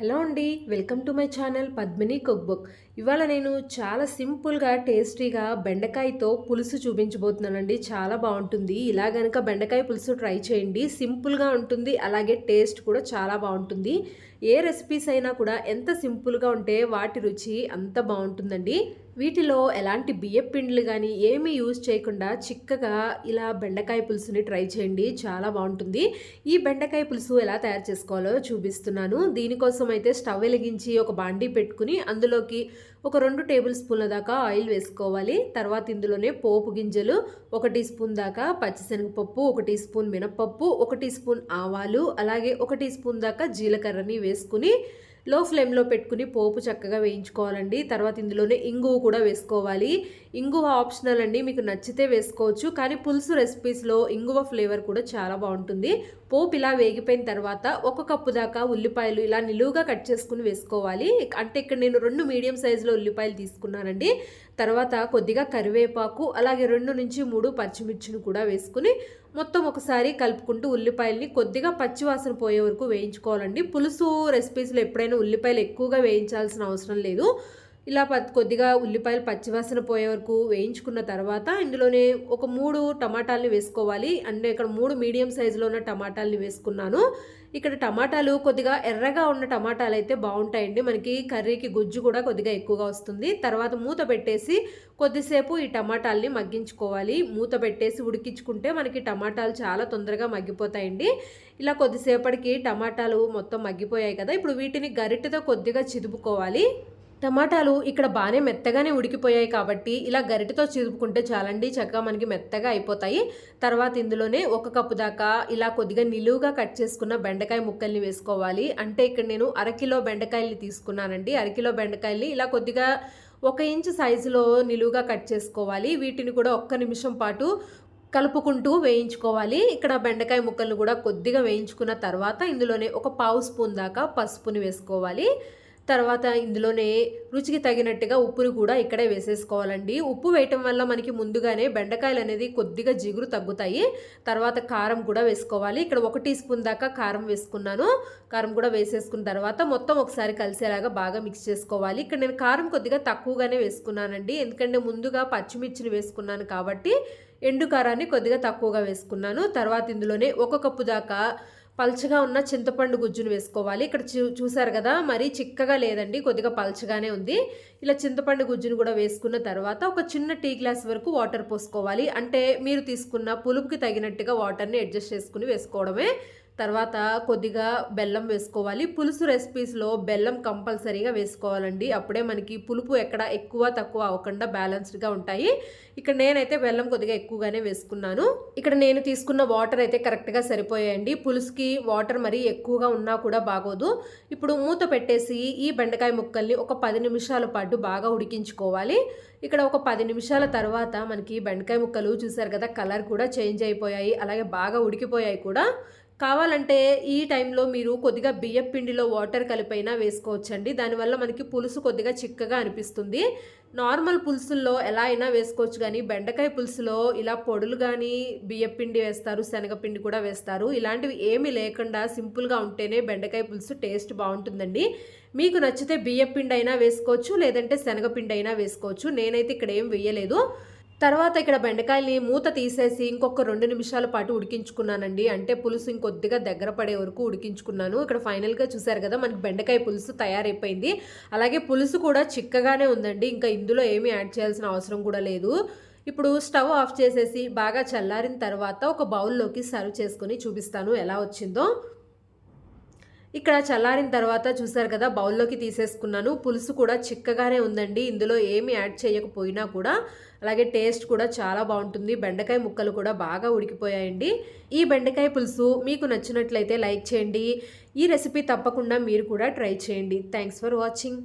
Hello అండి, welcome to my channel Padmini cook book. ఇవాళ నేను చాలా సింపుల్గా టేస్టీగా బెండకాయతో పులుసు చూపించబోతున్నానండి. చాలా బాగుంటుంది. ఇలా గనక బెండకాయ పులుసు ట్రై చేయండి. సింపుల్గా ఉంటుంది, అలాగే టేస్ట్ కూడా చాలా బాగుంటుంది. ఏ రెసిపీస్ అయినా కూడా ఎంత సింపుల్గా ఉంటే వాటి రుచి అంత బాగుంటుందండి. వీటిలో ఎలాంటి బియ్యపు పిండిలు కానీ ఏమీ యూజ్ చేయకుండా చిక్కగా ఇలా బెండకాయ పులుసుని ట్రై చేయండి. చాలా బాగుంటుంది. ఈ బెండకాయ పులుసు ఎలా తయారు చేసుకోవాలో చూపిస్తున్నాను. దీనికోసం అయితే స్టవ్ వెలిగించి ఒక బాండీ పెట్టుకుని అందులోకి ఒక 2 టేబుల్ స్పూన్ల దాకా ఆయిల్ వేసుకోవాలి. తర్వాత ఇందులోనే పోపు గింజలు 1 టీ స్పూన్ దాకా, పచ్చిశనగపప్పు 1 టీ స్పూన్, మినపప్పు 1 టీ స్పూన్, ఆవాలు అలాగే 1 టీ స్పూన్ దాకా జీలకర్రని వేసుకుని లో ఫ్లేమ్లో పెట్టుకుని పోపు చక్కగా వేయించుకోవాలండి. తర్వాత ఇందులోనే ఇంగువ కూడా వేసుకోవాలి. ఇంగువ ఆప్షనల్ అండి, మీకు నచ్చితే వేసుకోవచ్చు, కానీ పులుసు రెసిపీస్లో ఇంగువ ఫ్లేవర్ కూడా చాలా బాగుంటుంది. పోపు ఇలా వేగిపోయిన తర్వాత 1 కప్పు దాకా ఉల్లిపాయలు ఇలా నిలువుగా కట్ చేసుకుని వేసుకోవాలి. అంటే ఇక్కడ నేను 2 మీడియం సైజులో ఉల్లిపాయలు తీసుకున్నానండి. తర్వాత కొద్దిగా కరివేపాకు అలాగే 2 నుంచి 3 పచ్చిమిర్చిని కూడా వేసుకుని మొత్తం ఒకసారి కలుపుకుంటూ ఉల్లిపాయల్ని కొద్దిగా పచ్చివాసన పోయే వరకు వేయించుకోవాలండి. పులుసు రెసిపీస్లో ఎప్పుడైనా ఉల్లిపాయలు ఎక్కువగా వేయించాల్సిన అవసరం లేదు. ఇలా కొద్దిగా ఉల్లిపాయలు పచ్చివాసన పోయే వరకు వేయించుకున్న తర్వాత ఇందులోనే ఒక 3 టమాటాలని వేసుకోవాలి. అంటే ఇక్కడ 3 మీడియం సైజులో ఉన్న టమాటాలని వేసుకున్నాను. ఇక్కడ టమాటాలు కొద్దిగా ఎర్రగా ఉన్న టమాటాలు అయితే బాగుంటాయండి. మనకి కర్రీకి గుజ్జు కూడా కొద్దిగా ఎక్కువగా వస్తుంది. తర్వాత మూత పెట్టేసి కొద్దిసేపు ఈ టమాటాలని మగ్గించుకోవాలి. మూత పెట్టేసి ఉడికించుకుంటే మనకి టమాటాలు చాలా తొందరగా మగ్గిపోతాయండి. ఇలా కొద్దిసేపటికి టమాటాలు మొత్తం మగ్గిపోయాయి కదా, ఇప్పుడు వీటిని గరిటెతో కొద్దిగా చిదుపుకోవాలి. టమాటాలు ఇక్కడ బాగానే మెత్తగానే ఉడికిపోయాయి కాబట్టి ఇలా గరిటెతో చిదుపుకుంటే చాలండి, చక్కగా మనకి మెత్తగా అయిపోతాయి. తర్వాత ఇందులోనే 1 కప్పు దాకా ఇలా కొద్దిగా నిలువుగా కట్ చేసుకున్న బెండకాయ ముక్కల్ని వేసుకోవాలి. అంటే ఇక్కడ నేను 1/2 కిలో బెండకాయల్ని తీసుకున్నానండి. 1/2 కిలో బెండకాయల్ని ఇలా కొద్దిగా 1 ఇంచు సైజులో నిలువుగా కట్ చేసుకోవాలి. వీటిని కూడా 1 నిమిషం పాటు కలుపుకుంటూ వేయించుకోవాలి. ఇక్కడ బెండకాయ ముక్కలను కూడా కొద్దిగా వేయించుకున్న తర్వాత ఇందులోనే 1 పావు స్పూన్ దాకా పసుపుని వేసుకోవాలి. తర్వాత ఇందులోనే రుచికి తగినట్టుగా ఉప్పుని కూడా ఇక్కడే వేసేసుకోవాలండి. ఉప్పు వేయటం వల్ల మనకి ముందుగానే బెండకాయలు అనేది కొద్దిగా జిగురు తగ్గుతాయి. తర్వాత కారం కూడా వేసుకోవాలి. ఇక్కడ 1 టీ స్పూన్ దాకా కారం వేసుకున్నాను. కారం కూడా వేసేసుకున్న తర్వాత మొత్తం ఒకసారి కలిసేలాగా బాగా మిక్స్ చేసుకోవాలి. ఇక్కడ నేను కారం కొద్దిగా తక్కువగానే వేసుకున్నానండి, ఎందుకంటే ముందుగా పచ్చిమిర్చిని వేసుకున్నాను కాబట్టి ఎండు కారాన్ని కొద్దిగా తక్కువగా వేసుకున్నాను. తర్వాత ఇందులోనే 1 కప్పు దాకా పల్చగా ఉన్న చింతపండు గుజ్జును వేసుకోవాలి. ఇక్కడ చూసారు కదా, మరీ చిక్కగా లేదండి, కొద్దిగా పల్చగానే ఉంది. ఇలా చింతపండు గుజ్జును కూడా వేసుకున్న తర్వాత ఒక చిన్న టీ గ్లాస్ వరకు వాటర్ పోసుకోవాలి. అంటే మీరు తీసుకున్న పులుపుకి తగినట్టుగా వాటర్ని అడ్జస్ట్ చేసుకుని వేసుకోవడమే. తర్వాత కొద్దిగా బెల్లం వేసుకోవాలి. పులుసు రెసిపీస్లో బెల్లం కంపల్సరీగా వేసుకోవాలండి, అప్పుడే మనకి పులుపు ఎక్కడ ఎక్కువ తక్కువ అవ్వకుండా బ్యాలెన్స్డ్గా ఉంటాయి. ఇక్కడ నేనైతే బెల్లం కొద్దిగా ఎక్కువగానే వేసుకున్నాను. ఇక్కడ నేను తీసుకున్న వాటర్ అయితే కరెక్ట్గా సరిపోయాయండి. పులుసుకి వాటర్ మరీ ఎక్కువగా ఉన్నా కూడా బాగోదు. ఇప్పుడు మూత పెట్టేసి ఈ బెండకాయ ముక్కల్ని ఒక 10 నిమిషాల పాటు బాగా ఉడికించుకోవాలి. ఇక్కడ ఒక 10 నిమిషాల తర్వాత మనకి బెండకాయ ముక్కలు చూసారు కదా, కలర్ కూడా చేంజ్ అయిపోయాయి, అలాగే బాగా ఉడికిపోయాయి కూడా. కావాలంటే ఈ టైంలో మీరు కొద్దిగా బియ్యం పిండిలో వాటర్ కలిపైనా వేసుకోవచ్చండి. దానివల్ల మనకి పులుసు కొద్దిగా చిక్కగా అనిపిస్తుంది. నార్మల్ పులుసుల్లో ఎలా అయినా వేసుకోవచ్చు, కానీ బెండకాయ పులుసులో ఇలా పొడులు కానీ బియ్యం పిండి వేస్తారు, శనగపిండి కూడా వేస్తారు. ఇలాంటివి ఏమీ లేకుండా సింపుల్గా ఉంటేనే బెండకాయ పులుసు టేస్ట్ బాగుంటుందండి. మీకు నచ్చితే బియ్యం పిండి అయినా వేసుకోవచ్చు, లేదంటే శనగపిండి అయినా వేసుకోవచ్చు. నేనైతే ఇక్కడ ఏం వేయలేదు. తర్వాత ఇక్కడ బెండకాయల్ని మూత తీసేసి ఇంకొక 2 నిమిషాల పాటు ఉడికించుకున్నానండి. అంటే పులుసు ఇంకొద్దిగా దగ్గర పడే వరకు ఉడికించుకున్నాను. ఇక్కడ ఫైనల్గా చూసారు కదా, మనకి బెండకాయ పులుసు తయారైపోయింది. అలాగే పులుసు కూడా చిక్కగానే ఉందండి, ఇంకా ఇందులో ఏమీ యాడ్ చేయాల్సిన అవసరం కూడా లేదు. ఇప్పుడు స్టవ్ ఆఫ్ చేసేసి బాగా చల్లారిన తర్వాత ఒక బౌల్లోకి సర్వ్ చేసుకొని చూపిస్తాను ఎలా వచ్చిందో. ఇక్కడ చల్లారిన తర్వాత చూసారు కదా, బౌల్లోకి తీసేసుకున్నాను. పులుసు కూడా చిక్కగానే ఉందండి, ఇందులో ఏమి యాడ్ చేయకపోయినా కూడా. అలాగే టేస్ట్ కూడా చాలా బాగుంటుంది. బెండకాయ ముక్కలు కూడా బాగా ఉడికిపోయాయండి. ఈ బెండకాయ పులుసు మీకు నచ్చినట్లయితే లైక్ చేయండి. ఈ రెసిపీ తప్పకుండా మీరు కూడా ట్రై చేయండి. Thanks for watching.